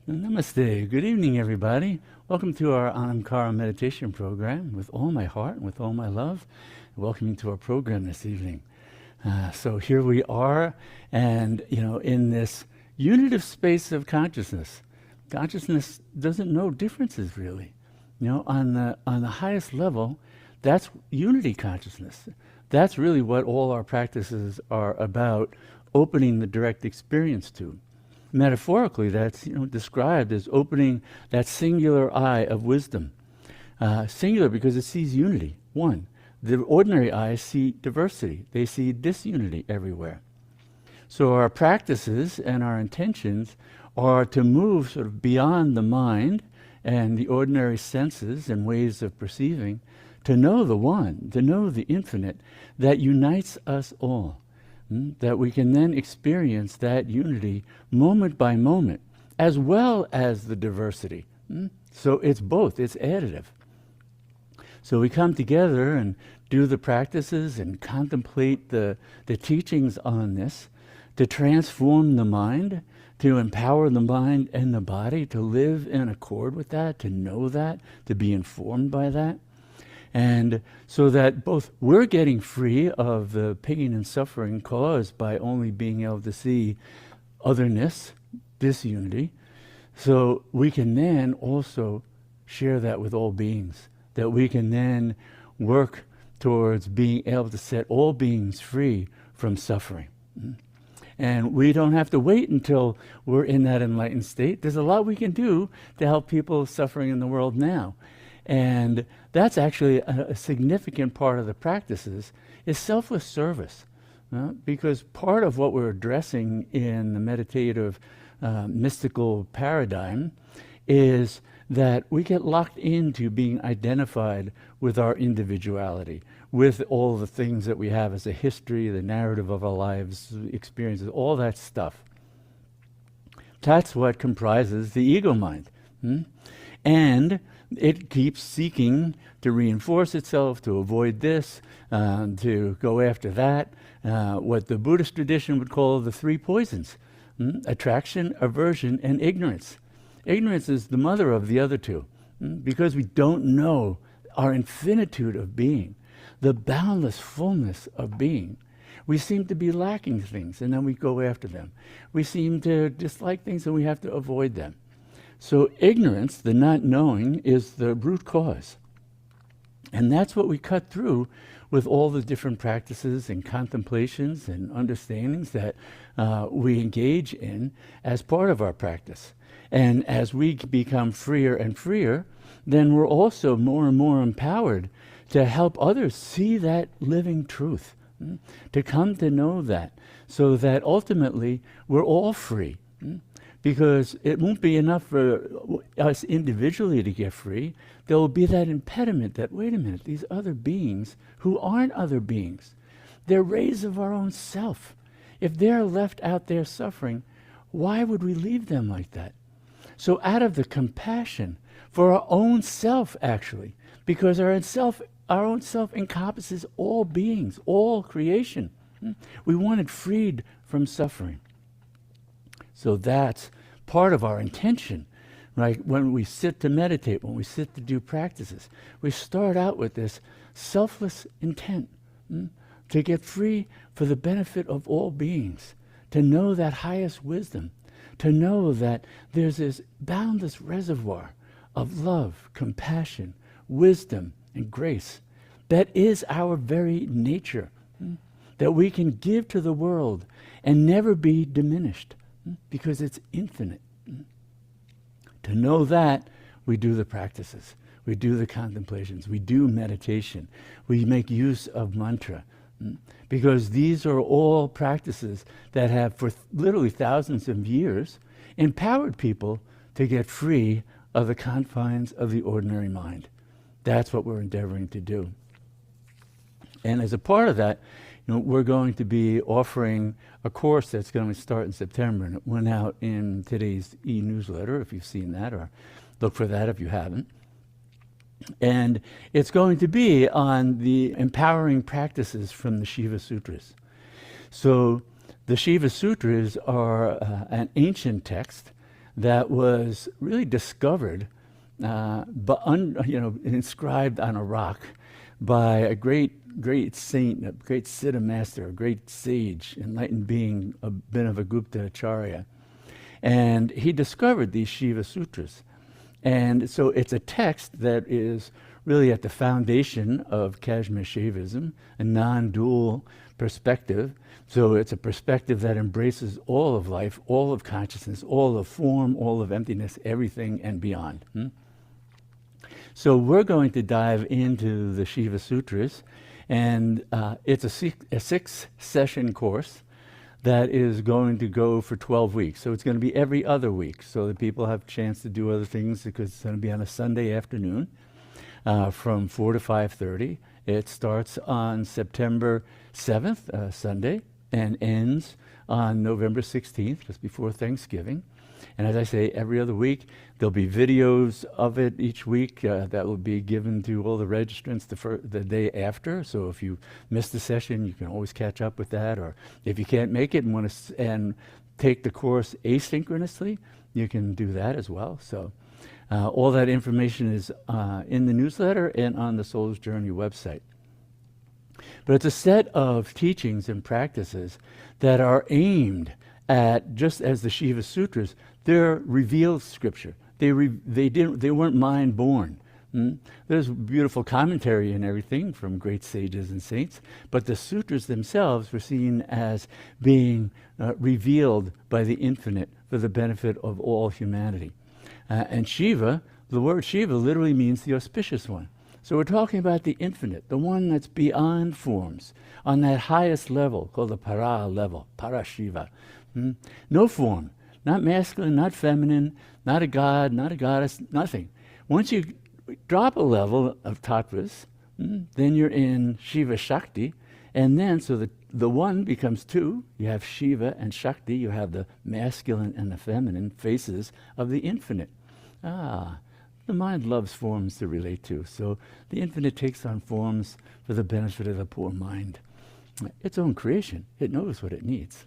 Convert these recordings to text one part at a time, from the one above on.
Namaste. Good evening, everybody. Welcome to our Anamkara meditation program with all my heart and with all my love. Welcome to our program this evening. So here we are, and in this unitive space of consciousness. Consciousness doesn't know differences really. On the highest level, that's unity consciousness. That's really what all our practices are about, opening the direct experience to. Metaphorically, that's described as opening that singular eye of wisdom. Singular because it sees unity, one. The ordinary eyes see diversity. They see disunity everywhere. So our practices and our intentions are to move sort of beyond the mind and the ordinary senses and ways of perceiving, to know the one, to know the infinite that unites us all. That we can then experience that unity moment by moment, as well as the diversity. So it's both, it's additive. So we come together and do the practices and contemplate the teachings on this, to transform the mind, to empower the mind and the body, to live in accord with that, to know that, to be informed by that. And so that both we're getting free of the pain and suffering caused by only being able to see otherness, disunity, so we can then also share that with all beings, that we can then work towards being able to set all beings free from suffering. And we don't have to wait until we're in that enlightened state. There's a lot we can do to help people suffering in the world now. And that's actually a significant part of the practices, is selfless service. Because part of what we're addressing in the meditative mystical paradigm is that we get locked into being identified with our individuality, with all the things that we have as a history, the narrative of our lives, experiences, all that stuff. That's what comprises the ego mind. And it keeps seeking to reinforce itself, to avoid this, to go after that, what the Buddhist tradition would call the three poisons: attraction, aversion, and ignorance. Ignorance is the mother of the other two, because we don't know our infinitude of being, the boundless fullness of being. We seem to be lacking things, and then we go after them. We seem to dislike things, and we have to avoid them. So ignorance, the not knowing, is the root cause. And that's what we cut through with all the different practices and contemplations and understandings that we engage in as part of our practice. And as we become freer and freer, then we're also more and more empowered to help others see that living truth, to come to know that, so that ultimately we're all free. Because it won't be enough for us individually to get free. There will be that impediment that, wait a minute, these other beings who aren't other beings, they're rays of our own self. If they're left out there suffering, why would we leave them like that? So out of the compassion for our own self, actually, because our own self encompasses all beings, all creation. We want it freed from suffering. So that's part of our intention, right? When we sit to meditate, when we sit to do practices, we start out with this selfless intent to get free for the benefit of all beings, to know that highest wisdom, to know that there's this boundless reservoir of love, compassion, wisdom, and grace that is our very nature, that we can give to the world and never be diminished. Because it's infinite. To know that, we do the practices, we do the contemplations, we do meditation, we make use of mantra. Because these are all practices that have, for literally thousands of years, empowered people to get free of the confines of the ordinary mind. That's what we're endeavoring to do. And as a part of that, we're going to be offering a course that's going to start in September, and it went out in today's e-newsletter, if you've seen that, or look for that if you haven't. And it's going to be on the empowering practices from the Shiva Sutras. So the Shiva Sutras are an ancient text that was really discovered, but inscribed on a rock by a great saint, a great Siddha master, a great sage, enlightened being, Abhinavagupta Acharya. And he discovered these Shiva Sutras. And so it's a text that is really at the foundation of Kashmir Shaivism, a non-dual perspective. So it's a perspective that embraces all of life, all of consciousness, all of form, all of emptiness, everything and beyond. So we're going to dive into the Shiva Sutras, and it's a six-session course that is going to go for 12 weeks. So it's going to be every other week so that people have a chance to do other things, because it's going to be on a Sunday afternoon from 4 to 5:30. It starts on September 7th, Sunday, and ends on November 16th, just before Thanksgiving. And as I say, every other week, there'll be videos of it each week that will be given to all the registrants the day after. So if you missed the session, you can always catch up with that. Or if you can't make it and want to and take the course asynchronously, you can do that as well. So all that information is in the newsletter and on the Soul's Journey website. But it's a set of teachings and practices that are aimed at, just as the Shiva Sutras, they're revealed scripture. They weren't mind born. There's beautiful commentary and everything from great sages and saints, but the sutras themselves were seen as being revealed by the infinite for the benefit of all humanity. And Shiva, the word Shiva literally means the auspicious one. So we're talking about the infinite, the one that's beyond forms, on that highest level, called the para level, para Shiva. No form, not masculine, not feminine, not a god, not a goddess, nothing. Once you drop a level of tattvas, then you're in Shiva Shakti, and then so the one becomes two. You have Shiva and Shakti. You have the masculine and the feminine faces of the infinite. The mind loves forms to relate to, so the infinite takes on forms for the benefit of the poor mind. Its own creation. It knows what it needs.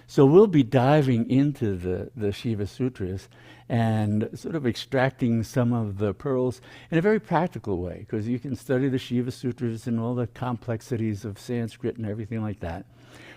So we'll be diving into the Shiva Sutras and sort of extracting some of the pearls in a very practical way, because you can study the Shiva Sutras and all the complexities of Sanskrit and everything like that.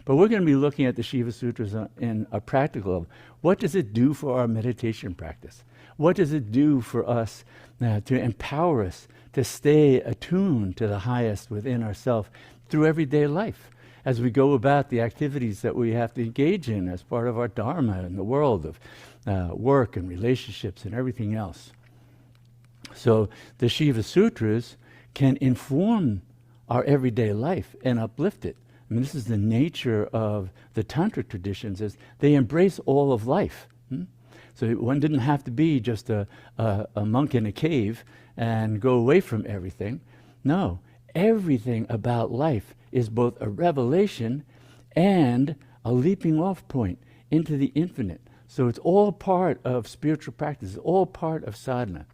But we're going to be looking at the Shiva Sutras in a practical level. What does it do for our meditation practice? What does it do for us to empower us to stay attuned to the highest within ourselves through everyday life, as we go about the activities that we have to engage in as part of our dharma in the world of work and relationships and everything else? So the Shiva Sutras can inform our everyday life and uplift it. I mean, this is the nature of the Tantra traditions, is they embrace all of life. So one didn't have to be just a monk in a cave and go away from everything. No, everything about life is both a revelation and a leaping off point into the infinite. So it's all part of spiritual practice, it's all part of sadhana.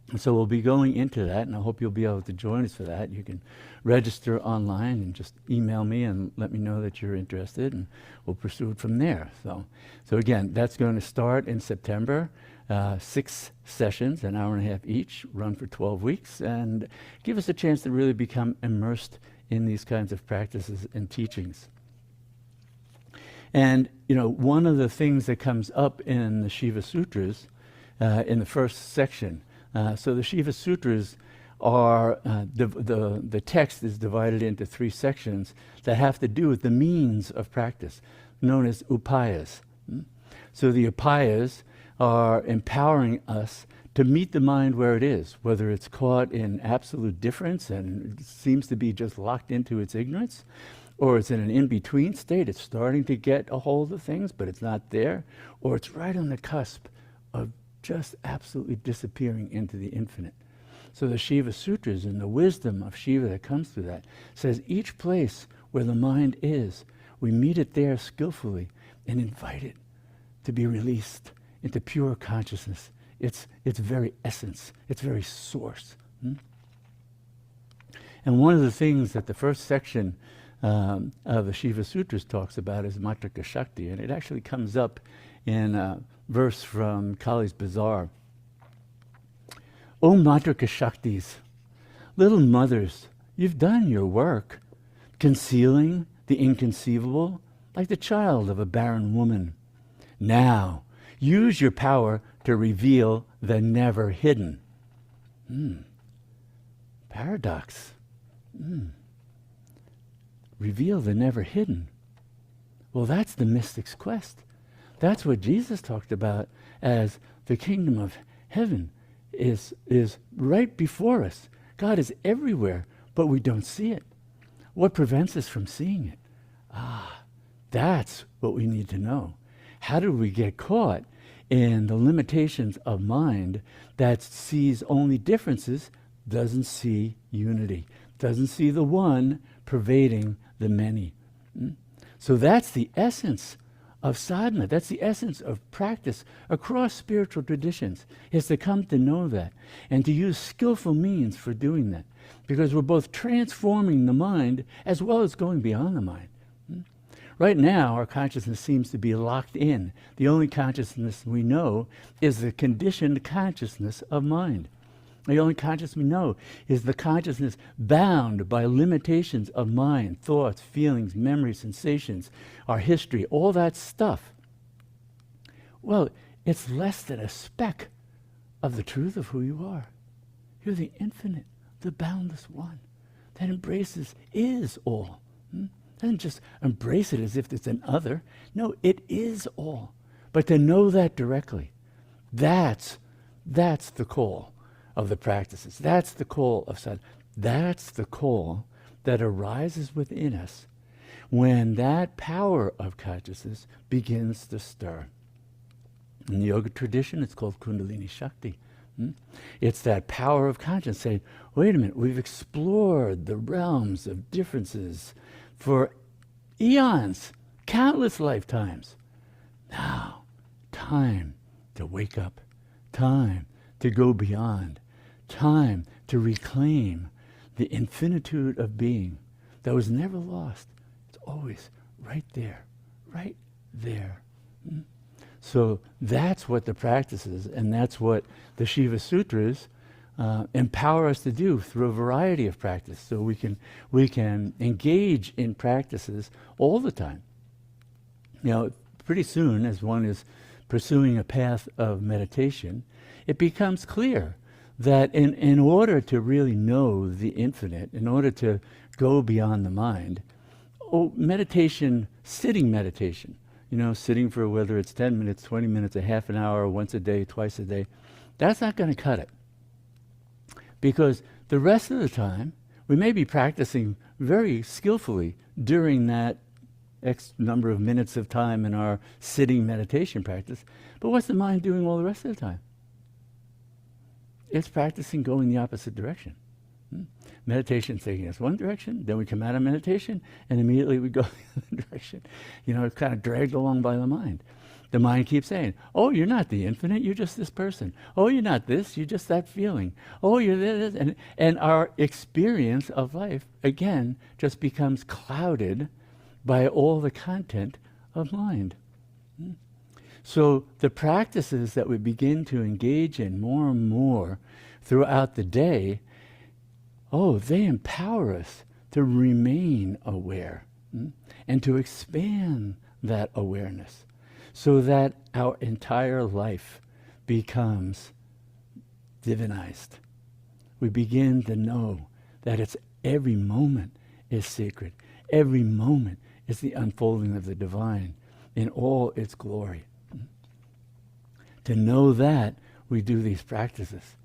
And so we'll be going into that, and I hope you'll be able to join us for that. You can register online and just email me and let me know that you're interested, and we'll pursue it from there. So again, that's going to start in September. 6 sessions, an hour and a half each, run for 12 weeks, and give us a chance to really become immersed in these kinds of practices and teachings. And, one of the things that comes up in the Shiva Sutras, in the first section, so the Shiva Sutras are, the text is divided into 3 sections that have to do with the means of practice, known as upayas. So the upayas are empowering us to meet the mind where it is, whether it's caught in absolute difference and seems to be just locked into its ignorance, or it's in an in-between state. It's starting to get a hold of things, but it's not there, or it's right on the cusp of just absolutely disappearing into the infinite. So the Shiva Sutras and the wisdom of Shiva that comes through that says each place where the mind is, we meet it there skillfully and invite it to be released into pure consciousness, its very essence, its very source. And one of the things that the first section the Shiva Sutras talks about is Matrika Shakti, and it actually comes up in a verse from Kali's Bazaar. O Matrika Shaktis, little mothers, you've done your work, concealing the inconceivable like the child of a barren woman. Now, use your power to reveal the never hidden. Paradox. Reveal the never hidden. Well, that's the mystic's quest. That's what Jesus talked about as the kingdom of heaven is right before us. God is everywhere, but we don't see it. What prevents us from seeing it? That's what we need to know. How do we get caught in the limitations of mind that sees only differences, doesn't see unity, doesn't see the one pervading the many? So that's the essence of sadhana. That's the essence of practice across spiritual traditions, is to come to know that and to use skillful means for doing that, because we're both transforming the mind as well as going beyond the mind. Right now, our consciousness seems to be locked in. The only consciousness we know is the conditioned consciousness of mind. The only consciousness we know is the consciousness bound by limitations of mind, thoughts, feelings, memories, sensations, our history, all that stuff. Well, it's less than a speck of the truth of who you are. You're the infinite, the boundless one that embraces, is all. Doesn't just embrace it as if it's an other. No, it is all. But to know that directly, that's the call of the practices. That's the call of sadhana. That's the call that arises within us when that power of consciousness begins to stir. In the yoga tradition, it's called Kundalini Shakti. It's that power of consciousness saying, wait a minute, we've explored the realms of differences for eons, countless lifetimes. Now, time to wake up, time to go beyond, time to reclaim the infinitude of being that was never lost. It's always right there, right there. So that's what the practice is, and that's what the Shiva Sutras empower us to do through a variety of practice. So we can engage in practices all the time. You know, pretty soon, as one is pursuing a path of meditation, it becomes clear that in order to really know the infinite, in order to go beyond the mind, meditation, sitting meditation, sitting for whether it's 10 minutes, 20 minutes, a half an hour, once a day, twice a day, that's not going to cut it. Because the rest of the time, we may be practicing very skillfully during that X number of minutes of time in our sitting meditation practice, but what's the mind doing all the rest of the time? It's practicing going the opposite direction. Meditation is taking us one direction, then we come out of meditation, and immediately we go the other direction. It's kind of dragged along by the mind. The mind keeps saying, oh, you're not the infinite, you're just this person. Oh, you're not this, you're just that feeling. Oh, you're this. And our experience of life, again, just becomes clouded by all the content of mind. So the practices that we begin to engage in more and more throughout the day, they empower us to remain aware and to expand that awareness, so that our entire life becomes divinized. We begin to know that it's every moment is sacred. Every moment is the unfolding of the divine in all its glory. To know that, we do these practices.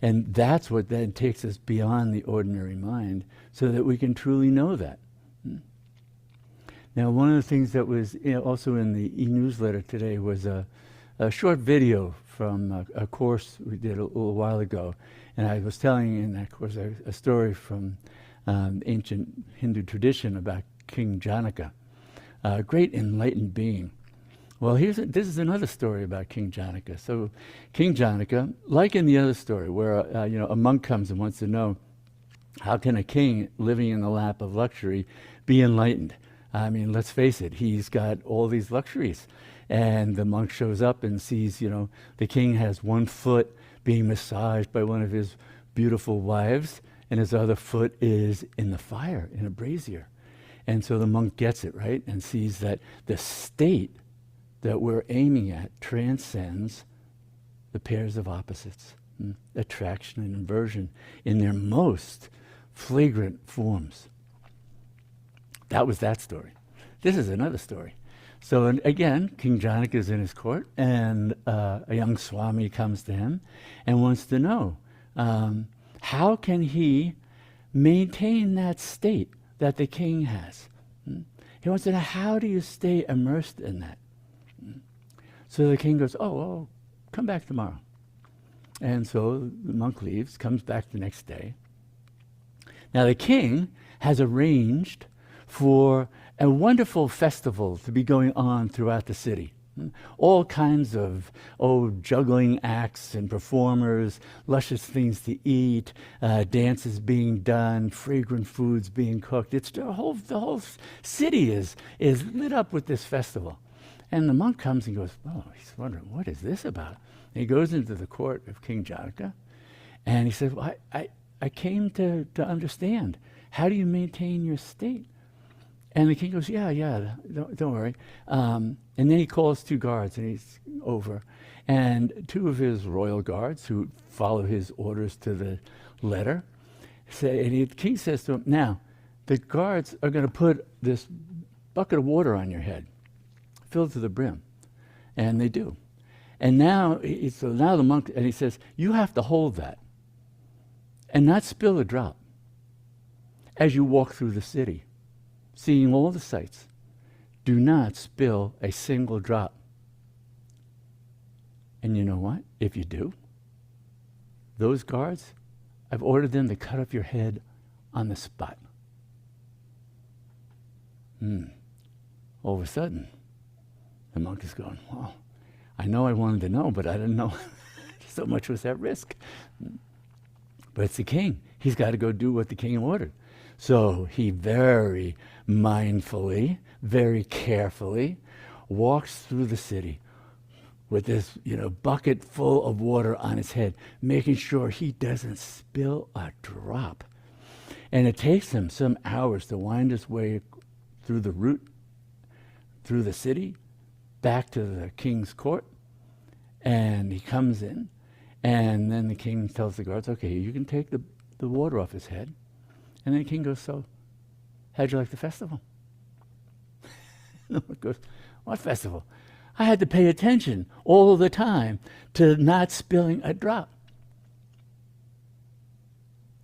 And that's what then takes us beyond the ordinary mind, so that we can truly know that. Now, one of the things that was also in the e-newsletter today was a short video from a course we did a little while ago. And I was telling in that course a story from ancient Hindu tradition about King Janaka, a great enlightened being. Well, this is another story about King Janaka. So King Janaka, like in the other story, where a monk comes and wants to know, how can a king living in the lap of luxury be enlightened. I mean, let's face it, he's got all these luxuries. And the monk shows up and sees, the king has one foot being massaged by one of his beautiful wives, and his other foot is in the fire, in a brazier. And so the monk gets it, right? And sees that the state that we're aiming at transcends the pairs of opposites, attraction and inversion in their most flagrant forms. That was that story. This is another story. So again, King Janaka is in his court, and a young Swami comes to him and wants to know, how can he maintain that state that the king has? He wants to know, how do you stay immersed in that? So the king goes, well, come back tomorrow. And so the monk leaves, comes back the next day. Now the king has arranged for a wonderful festival to be going on throughout the city. All kinds of juggling acts and performers, luscious things to eat, dances being done, fragrant foods being cooked. It's the whole city is lit up with this festival. And the monk comes and goes, he's wondering, what is this about? And he goes into the court of King Janaka, and he says, well, I came to understand. How do you maintain your state? And the king goes, yeah, don't worry. And then he calls 2 guards, and he's over. And 2 of his royal guards, who follow his orders to the letter, the king says to him, now, the guards are going to put this bucket of water on your head, filled to the brim. And they do. And now the monk, and he says, you have to hold that and not spill a drop as you walk through the city, seeing all the sights. Do not spill a single drop. And you know what? If you do, those guards, I've ordered them to cut off your head on the spot. All of a sudden, the monk is going, well, I know I wanted to know, but I didn't know so much was at risk. But it's the king. He's got to go do what the king ordered. So he very mindfully, very carefully walks through the city with this, bucket full of water on his head, making sure he doesn't spill a drop. And it takes him some hours to wind his way through the route, through the city, back to the king's court. And he comes in, and then the king tells the guards, okay, you can take the water off his head. And then the king goes, so, how'd you like the festival? The monk goes, what festival? I had to pay attention all the time to not spilling a drop.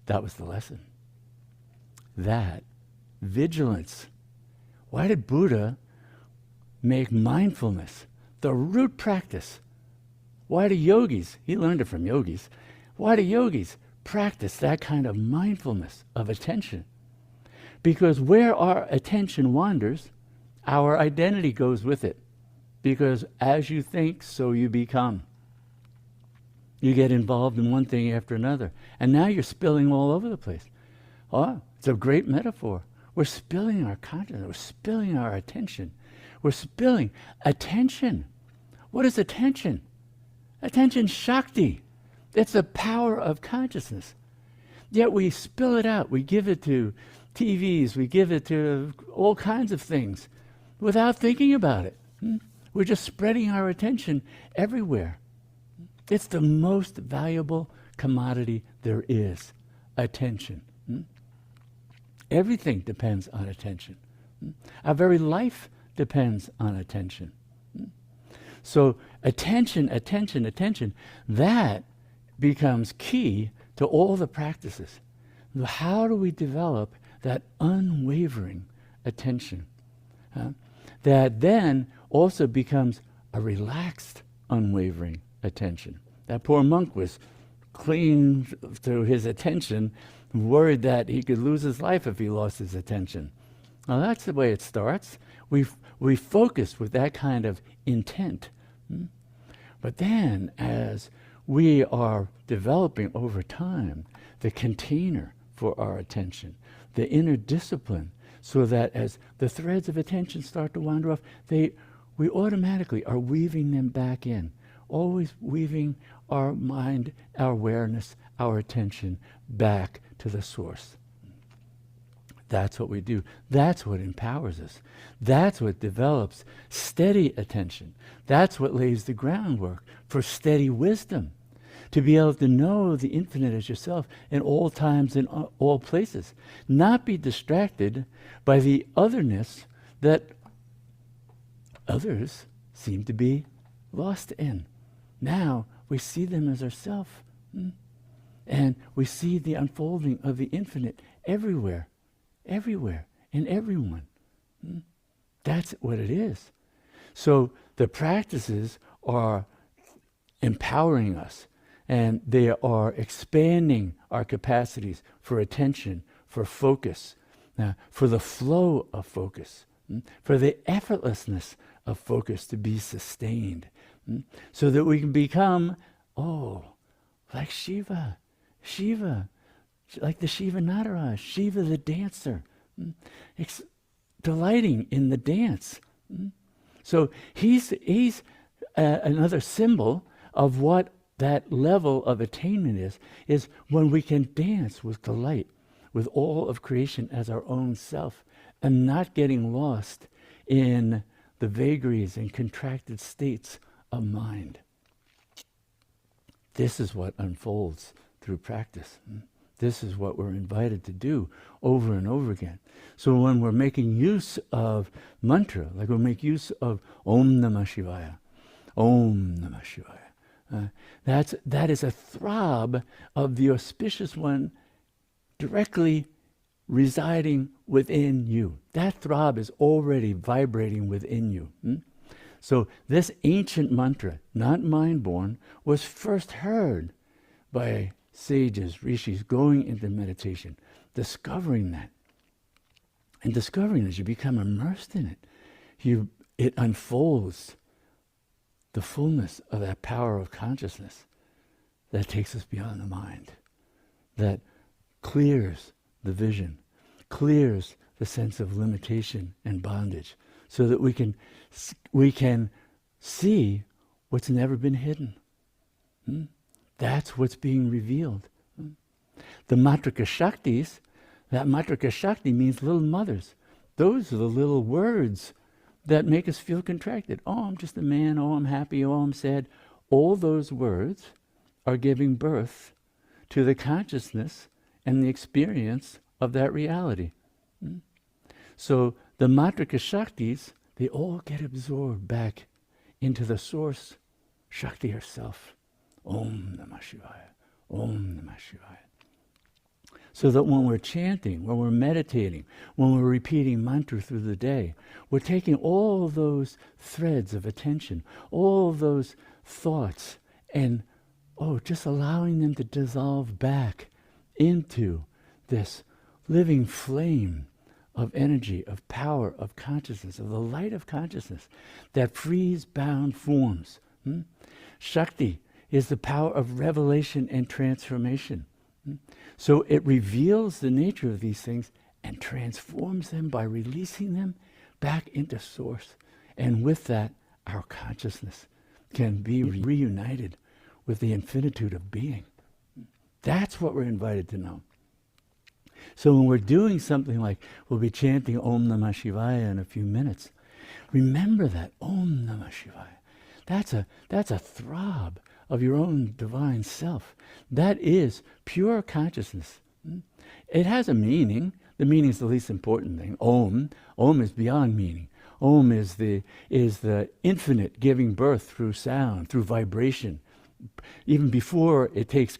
That was the lesson. That vigilance. Why did Buddha make mindfulness the root practice? Why do yogis, he learned it from yogis, why do yogis practice that kind of mindfulness of attention? Because where our attention wanders, our identity goes with it. Because as you think, so you become. You get involved in one thing after another. And now you're spilling all over the place. Oh, it's a great metaphor. We're spilling our consciousness. We're spilling our attention. We're spilling attention. What is attention? Attention Shakti. It's the power of consciousness. Yet we spill it out. We give it to TVs. We give it to all kinds of things without thinking about it. We're just spreading our attention everywhere. It's the most valuable commodity there is, attention. Everything depends on attention. Our very life depends on attention. So attention, attention, attention, that becomes key to all the practices. How do we develop that unwavering attention? That then also becomes a relaxed, unwavering attention. That poor monk was clinging to his attention, worried that he could lose his life if he lost his attention. Now that's the way it starts. We focus with that kind of intent. But then as we are developing over time the container for our attention, the inner discipline, so that as the threads of attention start to wander off, we automatically are weaving them back in, always weaving our mind, our awareness, our attention back to the source. That's what we do. That's what empowers us. That's what develops steady attention. That's what lays the groundwork for steady wisdom. To be able to know the infinite as yourself in all times and all places. Not be distracted by the otherness that others seem to be lost in. Now we see them as ourself. And we see the unfolding of the infinite everywhere, in everyone. That's what it is. So the practices are empowering us, and they are expanding our capacities for attention, for focus, for the flow of focus, for the effortlessness of focus to be sustained, so that we can become, like Shiva, like the Shiva Nataraj, Shiva the dancer, delighting in the dance. So he's another symbol of what that level of attainment is when we can dance with delight, with all of creation as our own self, and not getting lost in the vagaries and contracted states of mind. This is what unfolds through practice. This is what we're invited to do over and over again. So when we're making use of mantra, like we make use of Om Namah Shivaya, Om Namah Shivaya, that is a throb of the auspicious one directly residing within you. That throb is already vibrating within you. So this ancient mantra, not mind-born, was first heard by sages, rishis, going into meditation, discovering that. And discovering as you become immersed in it, it unfolds the fullness of that power of consciousness that takes us beyond the mind, that clears the vision, clears the sense of limitation and bondage, so that we can see what's never been hidden. That's what's being revealed. The Matrika Shaktis, that Matrika Shakti means little mothers. Those are the little words that make us feel contracted. Oh, I'm just a man. Oh, I'm happy. Oh, I'm sad. All those words are giving birth to the consciousness and the experience of that reality. So the Matrika Shaktis, they all get absorbed back into the source, Shakti herself. Om Namah Shivaya, Om Namah Shivaya. So that when we're chanting, when we're meditating, when we're repeating mantra through the day, we're taking all those threads of attention, all those thoughts, and just allowing them to dissolve back into this living flame of energy, of power, of consciousness, of the light of consciousness that frees bound forms. Shakti is the power of revelation and transformation. So it reveals the nature of these things and transforms them by releasing them back into source. And with that, our consciousness can be reunited with the infinitude of being. That's what we're invited to know. So when we're doing something like, we'll be chanting Om Namah Shivaya in a few minutes, remember that Om Namah Shivaya. That's a throb of your own divine self. That is pure consciousness. It has a meaning. The meaning is the least important thing. Om is beyond meaning. Om is the infinite giving birth through sound, through vibration. Even before it takes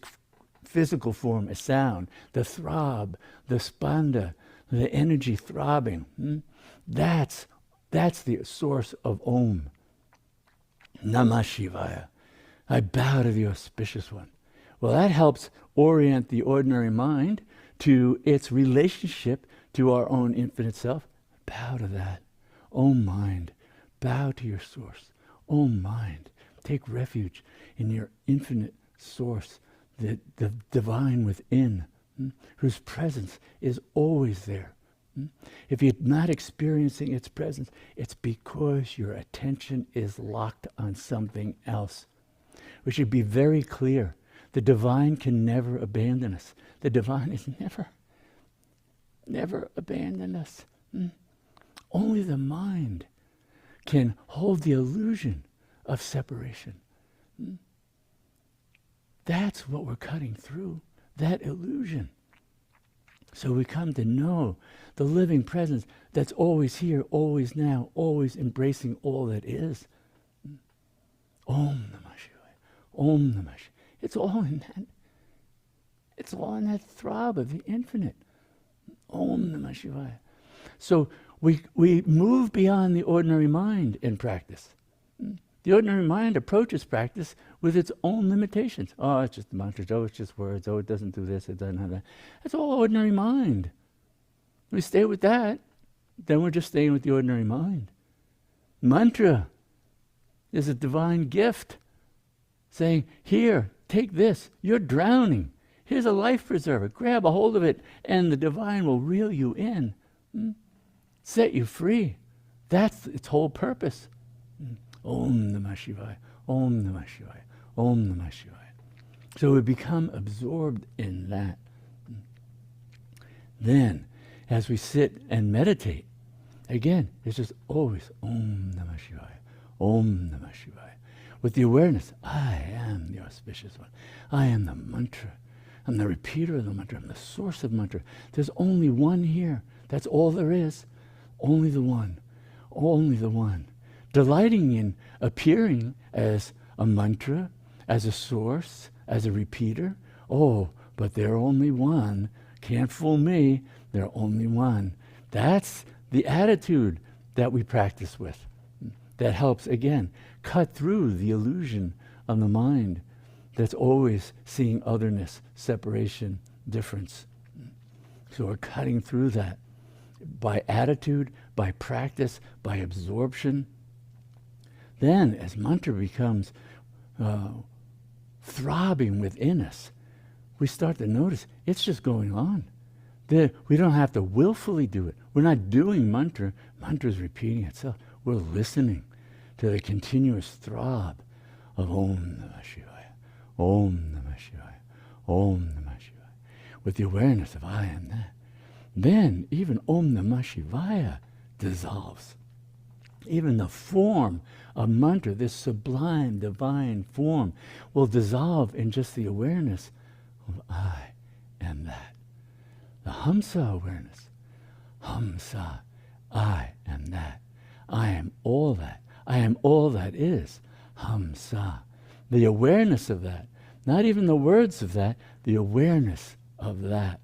physical form as sound, the throb, the spanda, the energy throbbing. That's the source of Om. Namah Shivaya. I bow to the auspicious one. Well, that helps orient the ordinary mind to its relationship to our own infinite self. Bow to that. Om mind, bow to your source. Om mind, take refuge in your infinite source, the divine within, whose presence is always there. If you're not experiencing its presence, it's because your attention is locked on something else. We should be very clear. The divine can never abandon us. The divine is never abandon us. Only the mind can hold the illusion of separation. That's what we're cutting through, that illusion. So we come to know the living presence that's always here, always now, always embracing all that is. Om Namah Shivaya. Om Namah Shivaya. It's all in that. It's all in that throb of the infinite. Om Namah Shivaya. So we move beyond the ordinary mind in practice. The ordinary mind approaches practice with its own limitations. Oh, it's just mantras. Oh, it's just words. Oh, it doesn't do this. It doesn't have that. That's all ordinary mind. We stay with that, then we're just staying with the ordinary mind. Mantra is a divine gift saying, here, take this. You're drowning. Here's a life preserver. Grab a hold of it, and the divine will reel you in, set you free. That's its whole purpose. Om Namah Shivaya, Om Namah Shivaya, Om Namah Shivaya. So we become absorbed in that. Then, as we sit and meditate, again, it's just always Om Namah Shivaya, Om Namah Shivaya. With the awareness, I am the auspicious one. I am the mantra. I'm the repeater of the mantra. I'm the source of mantra. There's only one here. That's all there is. Only the one. Only the one. Delighting in appearing as a mantra, as a source, as a repeater. Oh, but they're only one. Can't fool me. They're only one. That's the attitude that we practice with. That helps, again, cut through the illusion of the mind that's always seeing otherness, separation, difference. So we're cutting through that by attitude, by practice, by absorption. Then, as mantra becomes throbbing within us, we start to notice it's just going on. We don't have to willfully do it. We're not doing mantra. Mantra is repeating itself. We're listening to the continuous throb of Om Namah Shivaya, Om Namah Shivaya, Om Namah Shivaya, with the awareness of I am that. Then even Om Namah Shivaya dissolves. Even the form of mantra, this sublime, divine form, will dissolve in just the awareness of I am that. The Hamsa awareness. Hamsa, I am that. I am all that. I am all that is. Hamsa. The awareness of that. Not even the words of that, the awareness of that.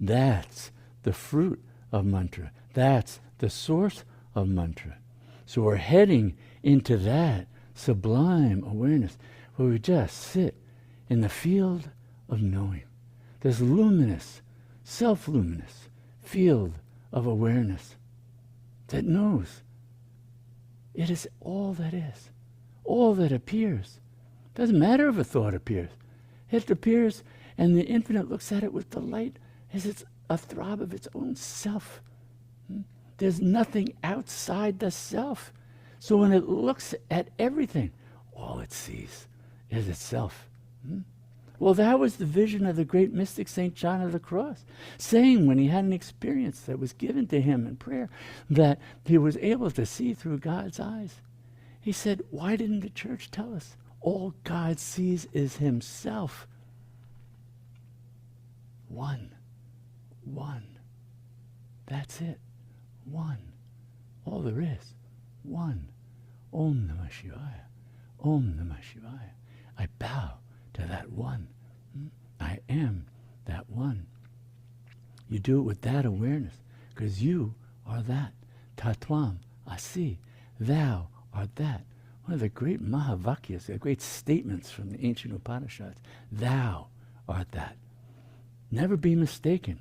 That's the fruit of mantra. That's the source of mantra. So we're heading into that sublime awareness where we just sit in the field of knowing. This luminous, self-luminous field of awareness that knows it is all that is, all that appears. Doesn't matter if a thought appears. It appears and the infinite looks at it with delight as it's a throb of its own self. There's nothing outside the self. So when it looks at everything, all it sees is itself. Well, that was the vision of the great mystic St. John of the Cross, saying when he had an experience that was given to him in prayer, that he was able to see through God's eyes. He said, why didn't the church tell us? All God sees is himself. One. That's it. One. All there is. One. Om Namah Shivaya. Om Namah Shivaya. I bow to that one. I am that one. You do it with that awareness, because you are that. Tatvam asi. Thou art that. One of the great Mahavakyas, the great statements from the ancient Upanishads. Thou art that. Never be mistaken.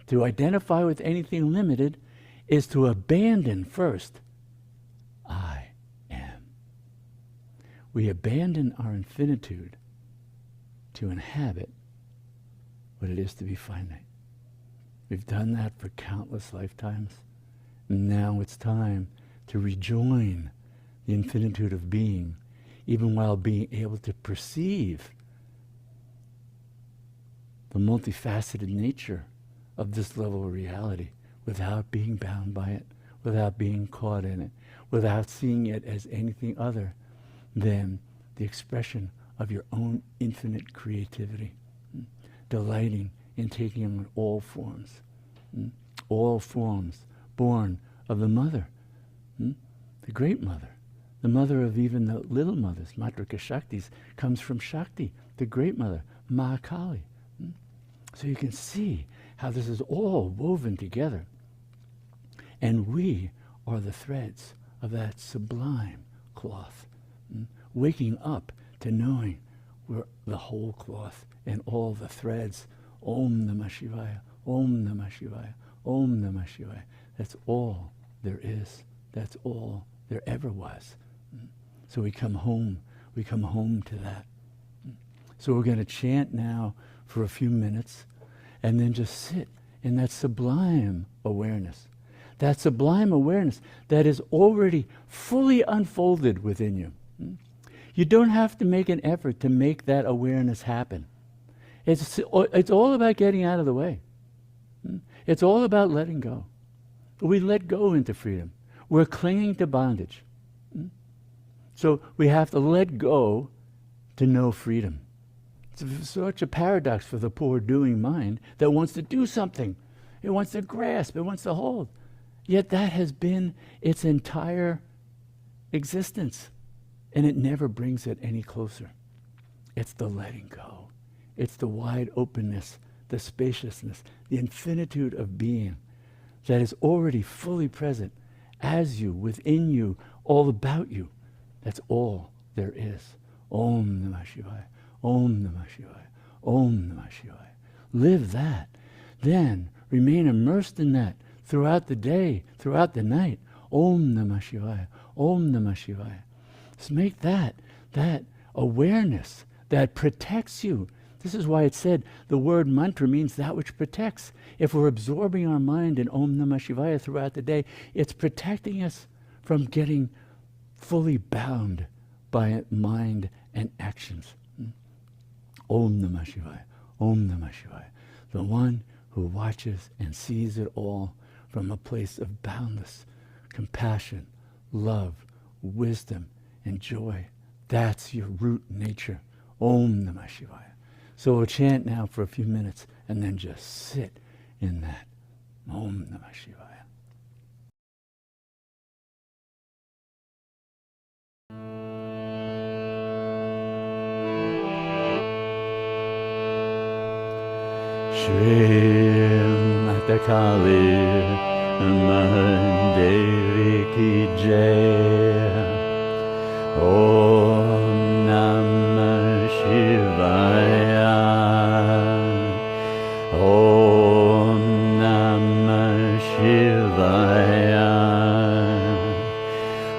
To identify with anything limited is to abandon first, I am. We abandon our infinitude to inhabit what it is to be finite. We've done that for countless lifetimes. And now it's time to rejoin the infinitude of being, even while being able to perceive the multifaceted nature of this level of reality without being bound by it, without being caught in it, without seeing it as anything other than the expression of your own infinite creativity, delighting in taking on all forms born of the mother, the great mother, the mother of even the little mothers, Matrika Shaktis, comes from Shakti, the great mother, Ma Kali. So you can see how this is all woven together. And we are the threads of that sublime cloth, waking up to knowing we're the whole cloth and all the threads. Om Namah Shivaya, Om Namah Shivaya, Om Namah Shivaya. That's all there is. That's all there ever was. So we come home to that. So we're going to chant now for a few minutes and then just sit in that sublime awareness. That sublime awareness that is already fully unfolded within you. You don't have to make an effort to make that awareness happen. It's all about getting out of the way. It's all about letting go. We let go into freedom. We're clinging to bondage. So we have to let go to know freedom. It's such a paradox for the poor doing mind that wants to do something. It wants to grasp. It wants to hold. Yet that has been its entire existence. And it never brings it any closer. It's the letting go. It's the wide openness, the spaciousness, the infinitude of being that is already fully present as you, within you, all about you. That's all there is. Om Namah Shivaya, Om Namah Shivaya, Om Namah Shivaya. Live that. Then remain immersed in that throughout the day, throughout the night. Om Namah Shivaya, Om Namah Shivaya. So make that awareness that protects you. This is why it said the word mantra means that which protects. If we're absorbing our mind in Om Namah Shivaya throughout the day, it's protecting us from getting fully bound by mind and actions. Om Namah Shivaya, Om Namah Shivaya. The one who watches and sees it all from a place of boundless compassion, love, wisdom, and joy. That's your root nature. Om Namah Shivaya. So we'll chant now for a few minutes and then just sit in that. Om Namah Shivaya. Shri Mata Kali Mahadevi Ki Jai. Om Namah Shivaya. Om Namah Shivaya.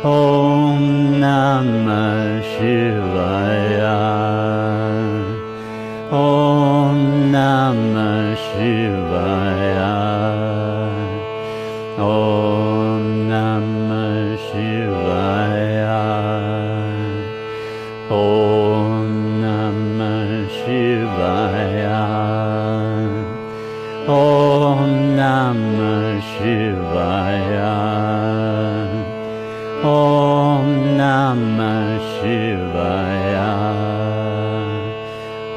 Om Namah Shivaya. Om Namah Shivaya. Om Namah Shivaya. Om Namah Shivaya. Om Namah Shivaya. Om Namah Shivaya.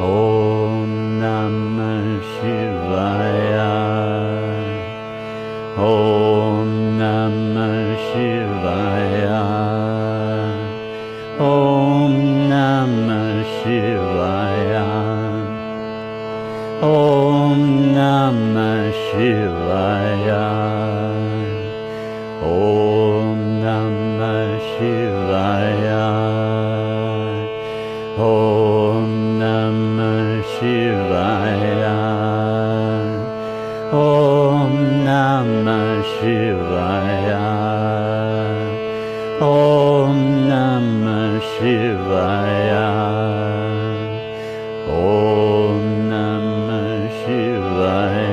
Om Namah Shivaya. Om Namah Shivaya. Om Namah Shivaya. Om Namah Shivaya. Om Namah Shivaya. Om Namah Shivaya. Om Namah Shivaya. Om Namah Shivaya. Om Namah Shivaya.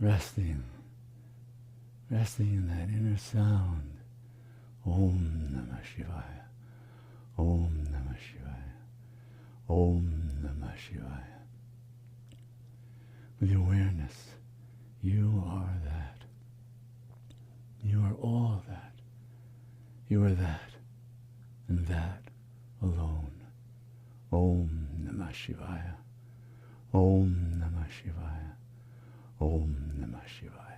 resting in that inner sound. Om Namah Shivaya. Om Namah Shivaya. Om Namah Shivaya. With the awareness, you are that. You are all that. You are that, and that alone. Om Namah Shivaya. Om Namah Shivaya. Om Namah Shivaya.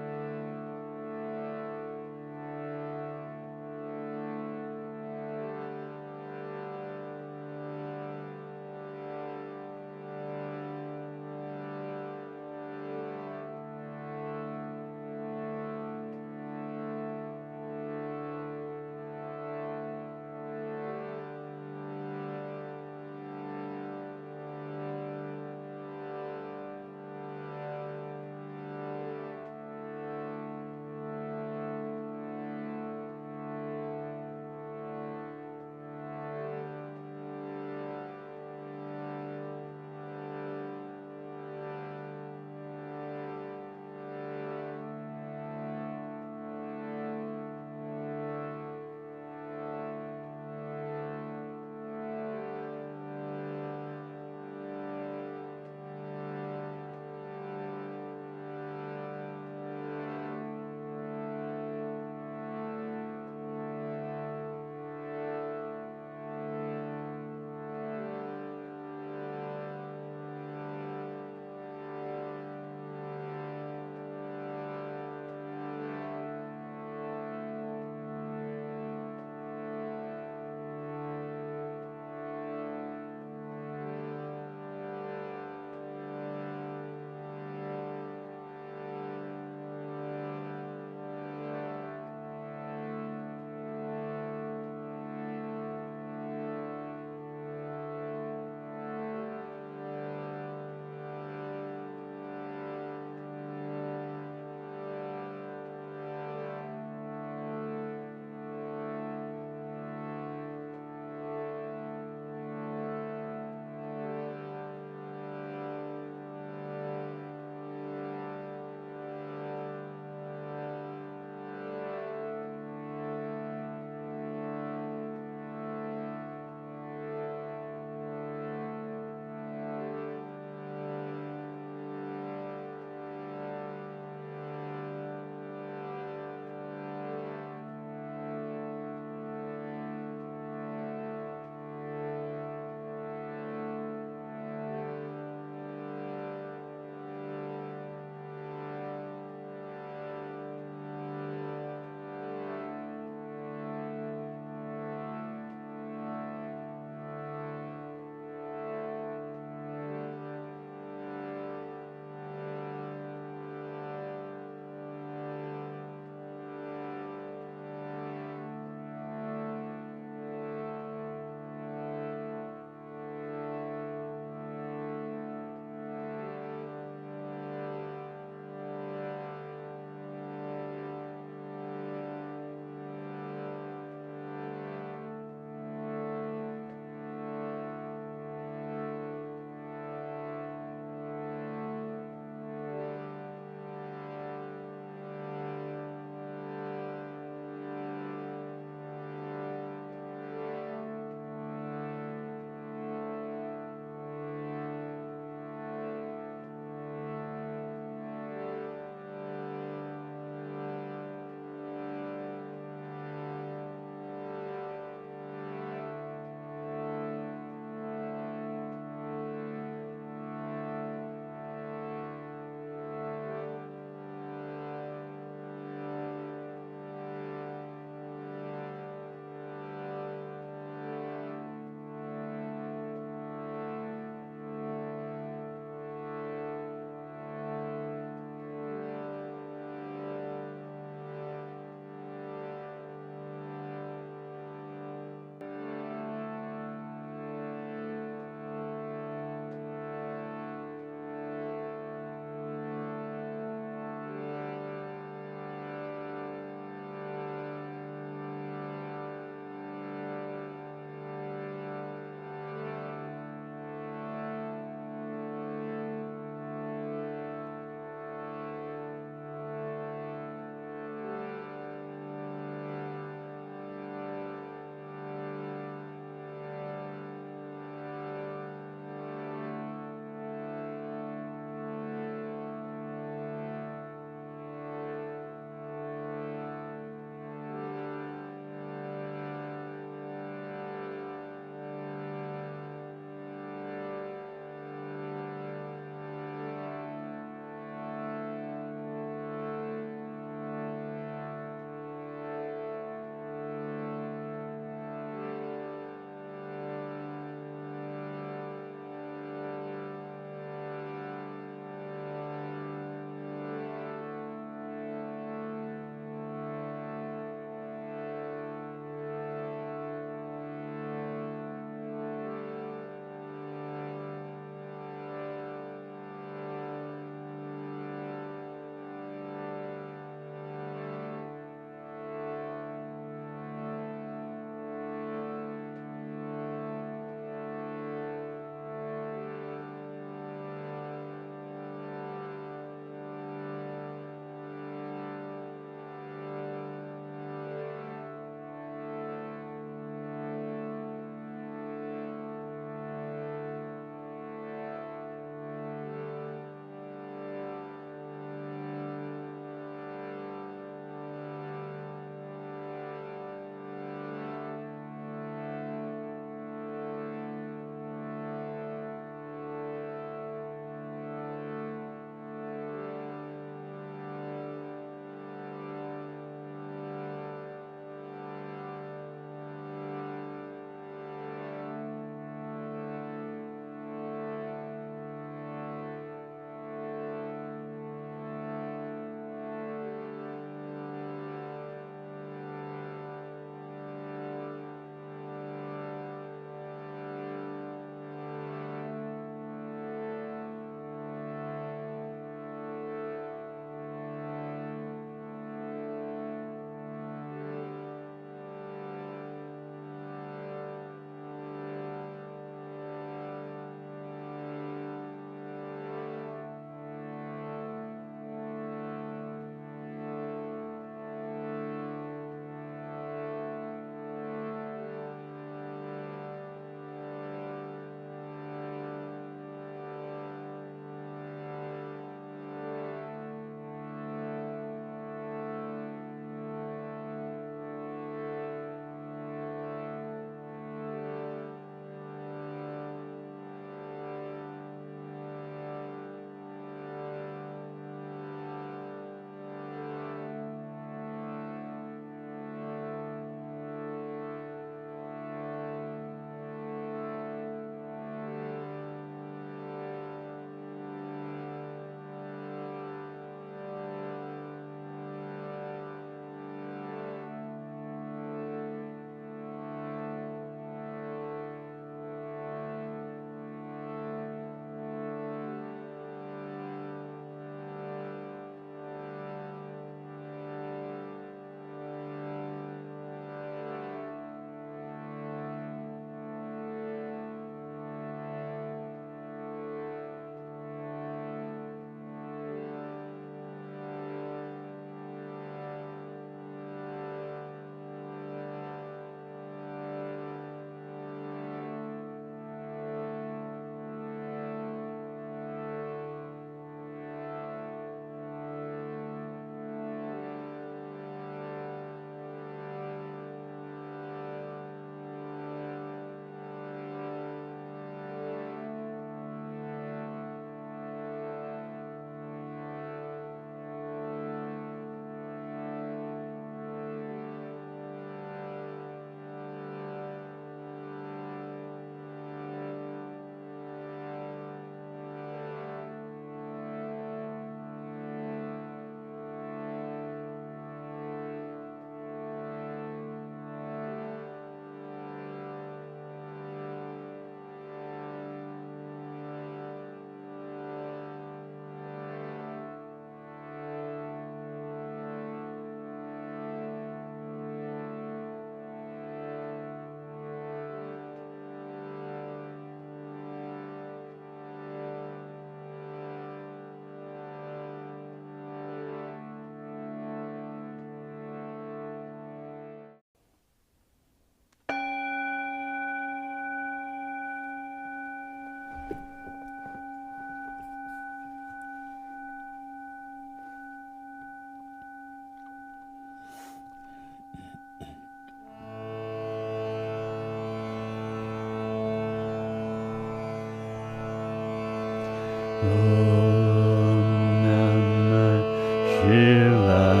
Namah Shivaya.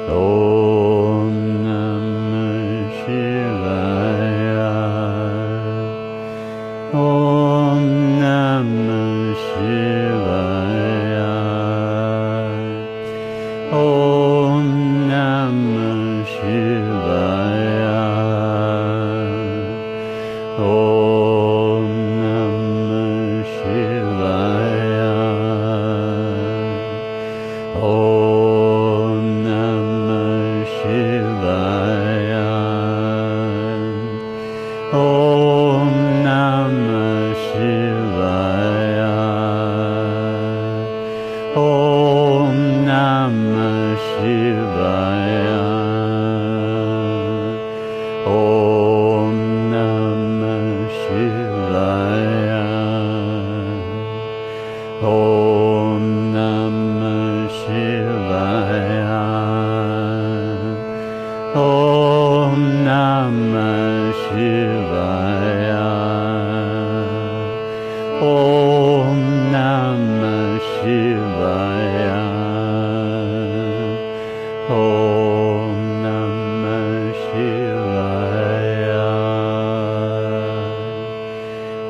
Om Namah Shivaya. Om Namah Shivaya. Om Namah Shivaya. Om Namah Shivaya. Om Namah Shivaya. Om Namah Shivaya. Om Namah Shivaya. Om Namah Shivaya. Om Namah Shivaya. Om Namah Shivaya. Om Namah Shivaya. Om Namah Shivaya.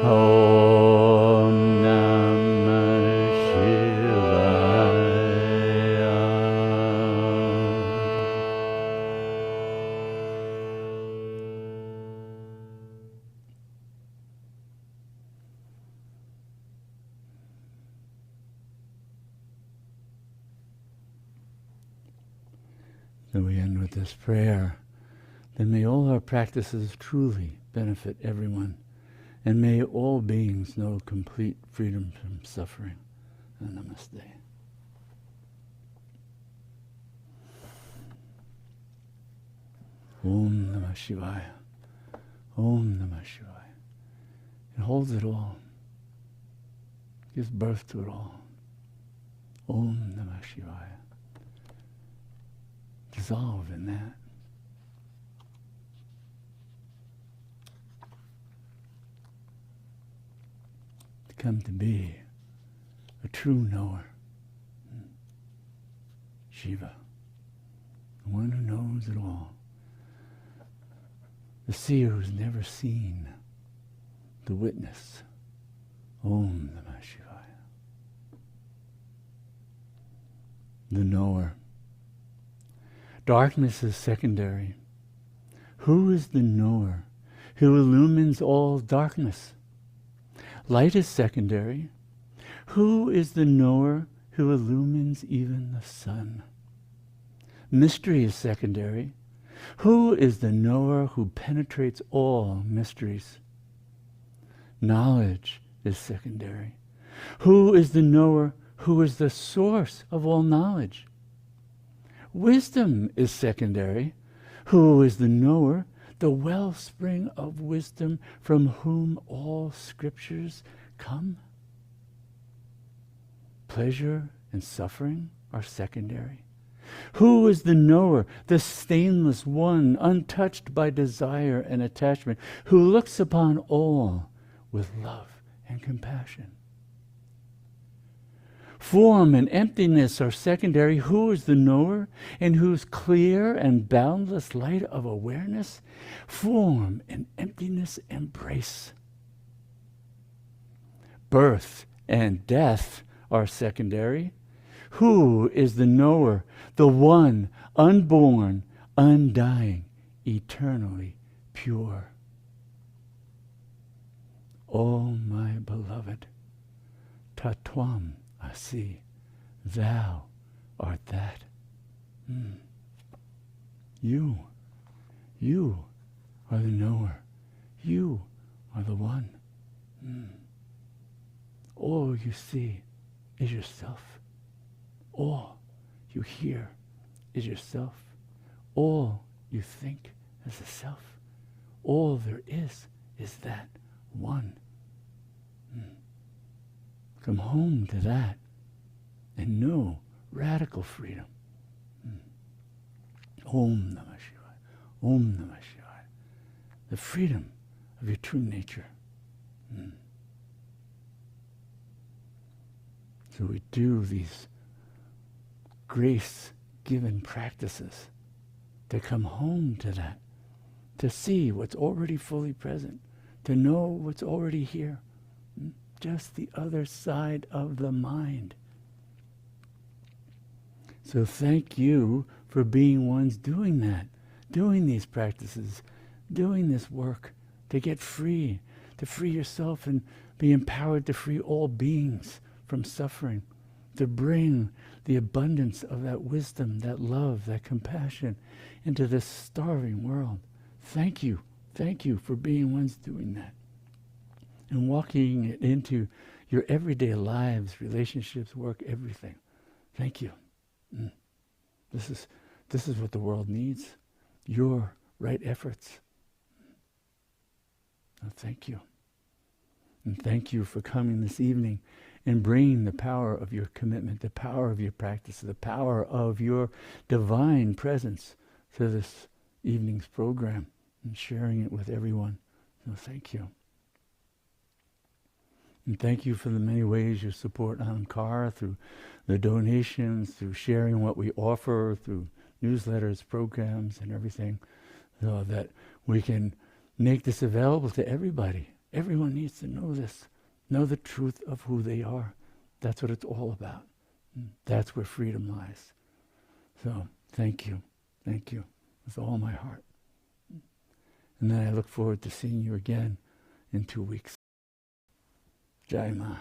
Om Namah Shivaya. So we end with this prayer. Then may all our practices truly benefit everyone, and may all beings know complete freedom from suffering. Namaste. Om Namah Shivaya. Om Namah Shivaya. It holds it all. Gives birth to it all. Om Namah Shivaya. Dissolve in that. To come to be a true knower. Shiva. The one who knows it all. The seer who's never seen. The witness. Om Namah Shivaya. The knower. Darkness is secondary. Who is the knower who illumines all darkness? Light is secondary. Who is the knower who illumines even the sun? Mystery is secondary. Who is the knower who penetrates all mysteries? Knowledge is secondary. Who is the knower who is the source of all knowledge? Wisdom is secondary. Who is the knower, the wellspring of wisdom from whom all scriptures come? Pleasure and suffering are secondary. Who is the knower, the stainless one, untouched by desire and attachment, who looks upon all with love and compassion? Form and emptiness are secondary. Who is the knower, in whose clear and boundless light of awareness form and emptiness embrace? Birth and death are secondary. Who is the knower, the one unborn, undying, eternally pure? O my beloved, Tatwam Asi, thou art that. You are the knower. You are the one. All you see is yourself. All you hear is yourself. All you think is the self. All there is that one. Come home to that and know radical freedom. Om Namah Shivaya. Om Namah Shivaya. The freedom of your true nature. So we do these grace-given practices to come home to that, to see what's already fully present, to know what's already here, just the other side of the mind. So thank you for being ones doing that, doing these practices, doing this work to get free, to free yourself and be empowered to free all beings from suffering, to bring the abundance of that wisdom, that love, that compassion into this starving world. Thank you for being ones doing that and walking it into your everyday lives, relationships, work, everything. Thank you. This is what the world needs. Your right efforts. Oh, thank you. And thank you for coming this evening and bringing the power of your commitment, the power of your practice, the power of your divine presence to this evening's program and sharing it with everyone. So thank you. And thank you for the many ways you support Ankara, through the donations, through sharing what we offer, through newsletters, programs, and everything, so that we can make this available to everybody. Everyone needs to know this, know the truth of who they are. That's what it's all about. That's where freedom lies. So thank you with all my heart. And then I look forward to seeing you again in 2 weeks. Jai Ma.